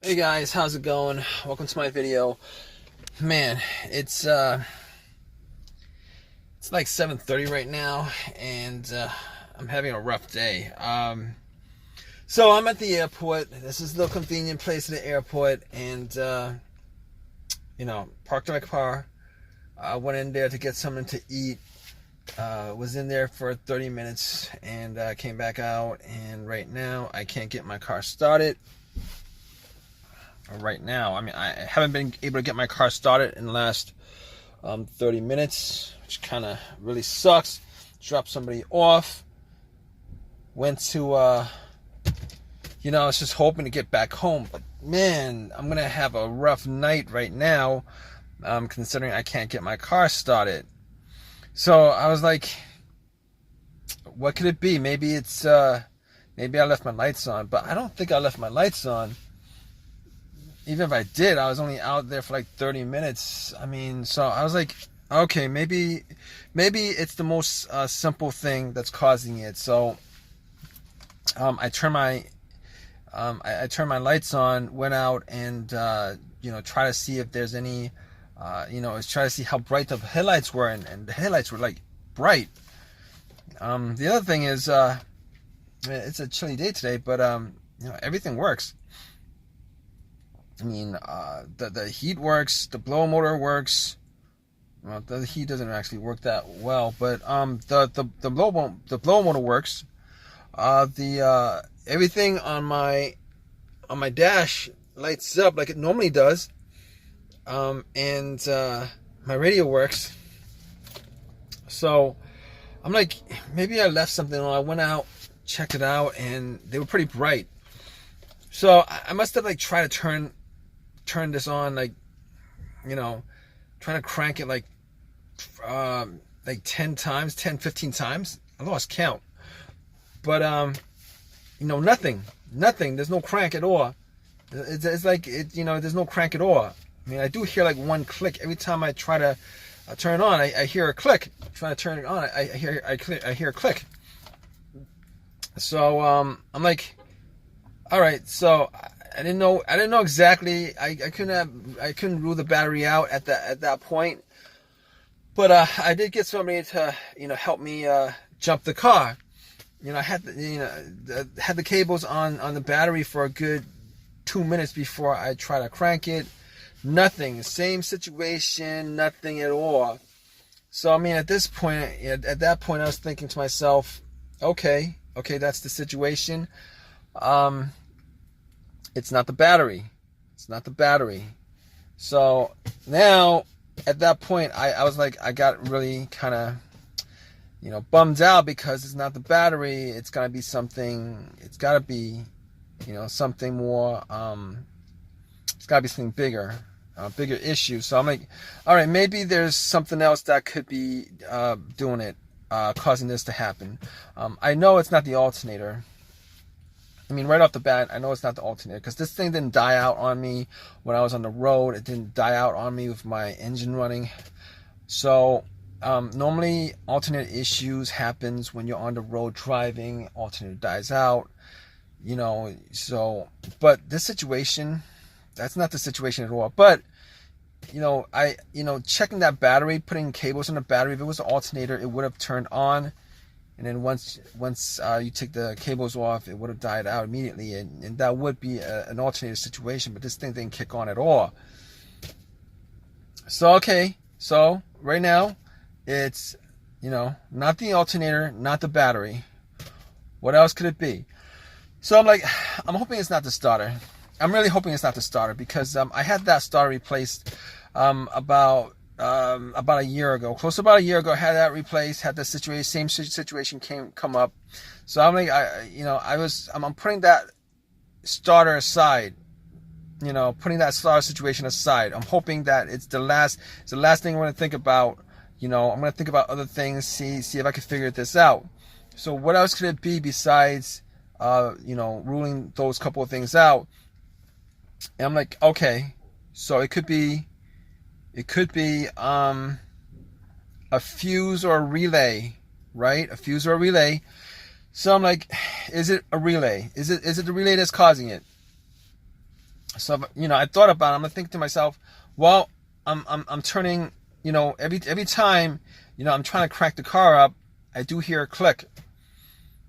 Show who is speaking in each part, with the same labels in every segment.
Speaker 1: Hey guys, how's it going? Welcome to my video. Man, it's like 7:30 right now, and I'm having a rough day. So I'm at the airport. This is the convenient place at the airport, and parked my car. I went in there to get something to eat. Was in there for 30 minutes and came back out, and right now I can't get my car started. Right now, I mean, I haven't been able to get my car started in the last 30 minutes, which kind of really sucks. Dropped somebody off. Went to, I was just hoping to get back home, but man, I'm gonna have a rough night right now, considering I can't get my car started. So I was like, what could it be? Maybe maybe I left my lights on, but I don't think I left my lights on. Even if I did, I was only out there for like 30 minutes. I mean, so I was like, okay, maybe it's the most simple thing that's causing it. So I turned my lights on, went out, and try to see if there's any, try to see how bright the headlights were, and the headlights were like bright. The other thing is, it's a chilly day today, but everything works. I mean, the heat works, the blower motor works. Well, the heat doesn't actually work that well, but the blower motor works. Everything on my dash lights up like it normally does, and my radio works. So I'm like, maybe I left something on. I went out, checked it out, and they were pretty bright. So I must have like tried to turn this on, like, trying to crank it like 10 times, 10, 15 times. I lost count. But, nothing. There's no crank at all. It's like, there's no crank at all. I mean, I do hear like one click. Every time I try to turn it on, I hear a click. Trying to turn it on, I hear a click. So, I'm like, all right, so I didn't know exactly. I couldn't rule the battery out at that point. But I did get somebody to help me jump the car. I had had the cables on the battery for a good 2 minutes before I try to crank it. Nothing. Same situation. Nothing at all. So I mean, at that point, I was thinking to myself, okay, that's the situation. It's not the battery. So now, at that point, I was like, I got really kind of, bummed out, because it's not the battery. It's got to be something. It's got to be, something more. It's got to be something bigger, bigger issue. So I'm like, all right, maybe there's something else that could be doing it, causing this to happen. I know it's not the alternator. I mean, right off the bat, I know it's not the alternator, because this thing didn't die out on me when I was on the road. It didn't die out on me with my engine running. So normally alternator issues happens when you're on the road driving. Alternator dies out, so, but this situation, that's not the situation at all. But checking that battery, putting cables on the battery, if it was an alternator, it would have turned on. And then once you take the cables off, it would have died out immediately, and that would be an alternator situation. But this thing didn't kick on at all. So so right now, it's not the alternator, not the battery. What else could it be? So I'm like, I'm hoping it's not the starter. I'm really hoping it's not the starter, because I had that starter replaced about a year ago, close to about a year ago. I had that replaced, had the same situation come up. So I'm like, I'm putting that starter aside, putting that starter situation aside. I'm hoping that it's the last thing I'm going to think about. I'm going to think about other things, see if I can figure this out. So what else could it be besides, ruling those couple of things out? And I'm like, okay, so it could be a fuse or a relay, right? A fuse or a relay. So I'm like, is it a relay? Is it the relay that's causing it? So, you know, I thought about it. I'm thinking to myself, well, I'm turning, you know, every time, you know, I'm trying to crank the car up, I do hear a click.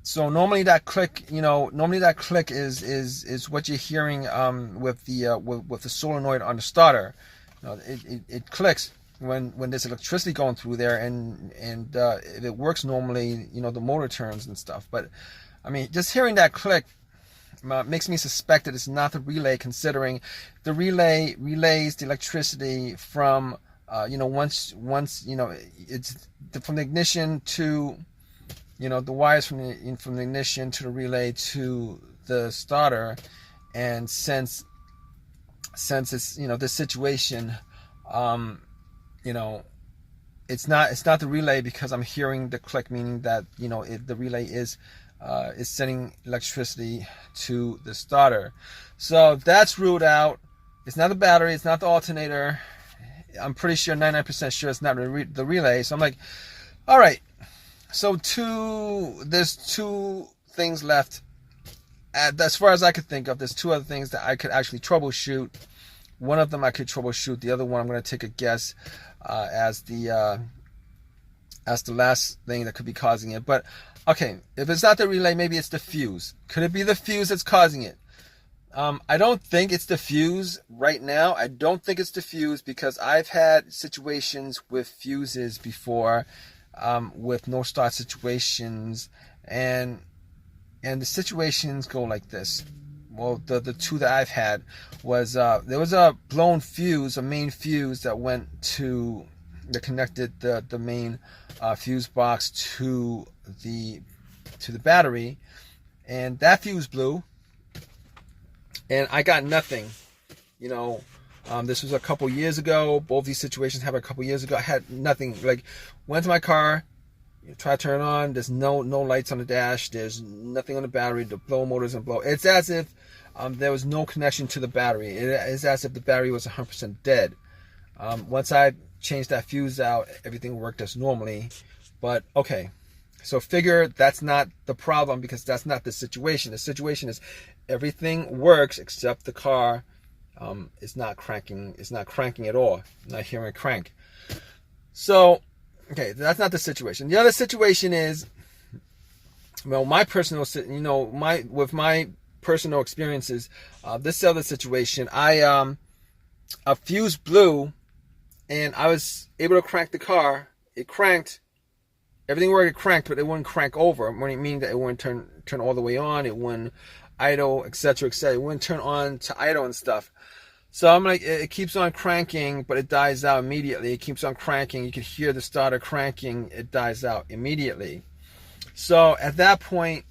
Speaker 1: So normally that click, you know, is what you're hearing with the solenoid on the starter. You know, it clicks when there's electricity going through there, and if it works normally, you know, the motor turns and stuff. But I mean, just hearing that click makes me suspect that it's not the relay, considering the relay relays the electricity from you know, once you know, it's from the ignition to, you know, the wires from the ignition to the relay to the starter. And since it's, you know, this situation, you know, it's not the relay, because I'm hearing the click, meaning that, you know, the relay is sending electricity to the starter. So that's ruled out. It's not the battery, it's not the alternator. I'm pretty sure, 99% sure it's not the relay. So I'm like, all right, so there's two things left. As far as I could think of, there's two other things that I could actually troubleshoot. One of them I could troubleshoot. The other one I'm going to take a guess as the last thing that could be causing it. But okay, if it's not the relay, maybe it's the fuse. Could it be the fuse that's causing it? I don't think it's the fuse right now. I don't think it's the fuse, because I've had situations with fuses before, with no start situations, and the situations go like this. Well, the two that I've had was there was a blown fuse, a main fuse that connected the main fuse box to the battery, and that fuse blew, and I got nothing. You know, this was a couple years ago. Both these situations happened a couple years ago. I had nothing. Like, went to my car, try to turn it on. There's no lights on the dash. There's nothing on the battery. The blow motor doesn't blow. It's as if there was no connection to the battery. It is as if the battery was 100% dead. Once I changed that fuse out, everything worked as normally. But okay, so figure that's not the problem, because that's not the situation. The situation is everything works except the car is not cranking. It's not cranking at all. I'm not hearing a crank. So okay, that's not the situation. The other situation is, well, my personal, you know, with my personal experiences, this other situation, a fuse blew, and I was able to crank the car. It cranked. Everything worked, it cranked, but it wouldn't crank over. Meaning that it wouldn't turn all the way on. It wouldn't idle, etc., etc. It wouldn't turn on to idle and stuff. So I'm like, it keeps on cranking, but it dies out immediately. It keeps on cranking. You can hear the starter cranking. It dies out immediately. So at that point,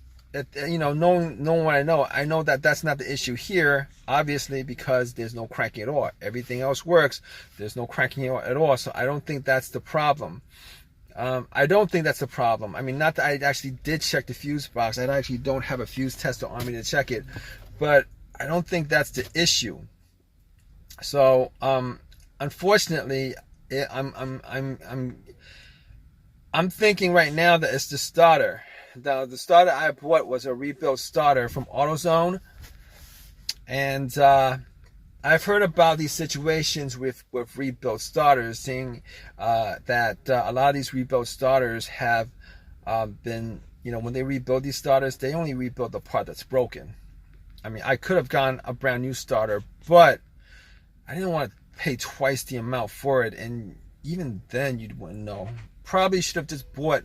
Speaker 1: you know, knowing what I know that that's not the issue here, obviously, because there's no cranking at all. Everything else works. There's no cranking at all. So I don't think that's the problem. I don't think that's the problem. I mean, not that I actually did check the fuse box. I actually don't have a fuse tester on me to check it, but I don't think that's the issue. So, unfortunately, I'm thinking right now that it's the starter. The starter I bought was a rebuilt starter from AutoZone, and I've heard about these situations with rebuilt starters, saying that a lot of these rebuilt starters have been, you know, when they rebuild these starters, they only rebuild the part that's broken. I mean, I could have gotten a brand new starter, but I didn't want to pay twice the amount for it, and even then you wouldn't know. Probably should have just bought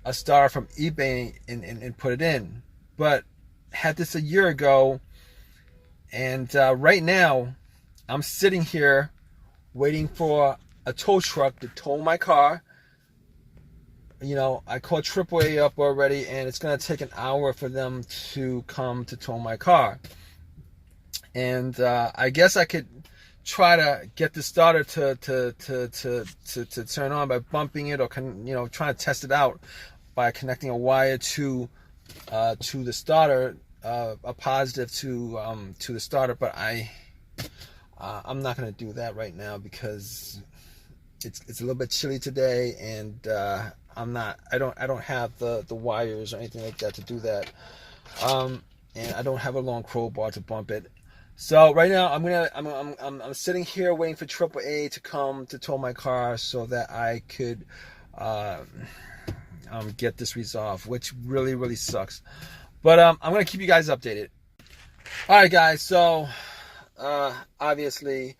Speaker 1: a starter from eBay and put it in. But had this a year ago, and right now I'm sitting here waiting for a tow truck to tow my car. You know, I called AAA up already, and it's going to take an hour for them to come to tow my car. And I guess I could try to get the starter to turn on by bumping it, or you know, trying to test it out by connecting a wire to the starter, a positive to the starter. But I'm not going to do that right now, because it's a little bit chilly today, and I don't have the wires or anything like that to do that, and I don't have a long crowbar to bump it. So right now I'm sitting here waiting for AAA to come to tow my car so that I could get this resolved, which really sucks. But I'm gonna keep you guys updated. All right, guys. So obviously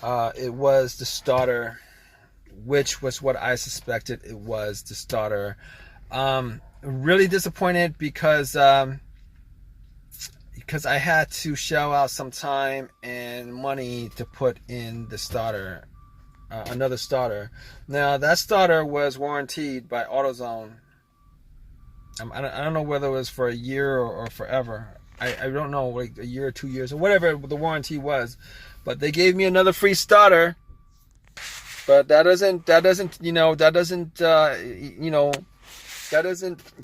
Speaker 1: it was the starter, which was what I suspected. It was the starter. Really disappointed because I had to shell out some time and money to put in the starter, another starter. Now that starter was warranted by AutoZone. I don't know whether it was for a year or forever. I don't know, like a year or 2 years or whatever the warranty was, but they gave me another free starter. But that doesn't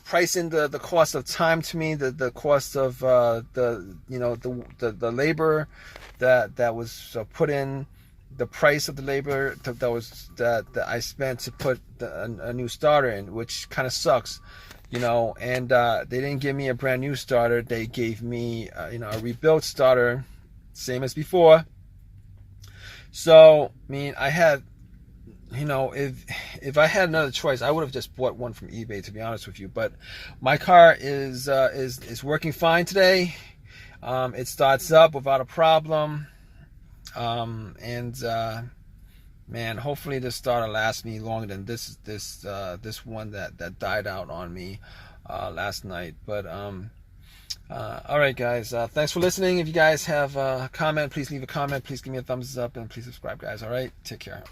Speaker 1: price in the cost of time to me, the cost of the labor that was put in, the price of the labor that I spent to put a new starter in, which kind of sucks, and they didn't give me a brand new starter. They gave me a rebuilt starter, same as before. So I mean, I had, if I had another choice, I would have just bought one from eBay, to be honest with you. But my car is working fine today. It starts up without a problem, man, hopefully this starter lasts me longer than this one that died out on me last night. But all right, guys, thanks for listening. If you guys have a comment, please leave a comment. Please give me a thumbs up, and please subscribe, guys. All right, take care.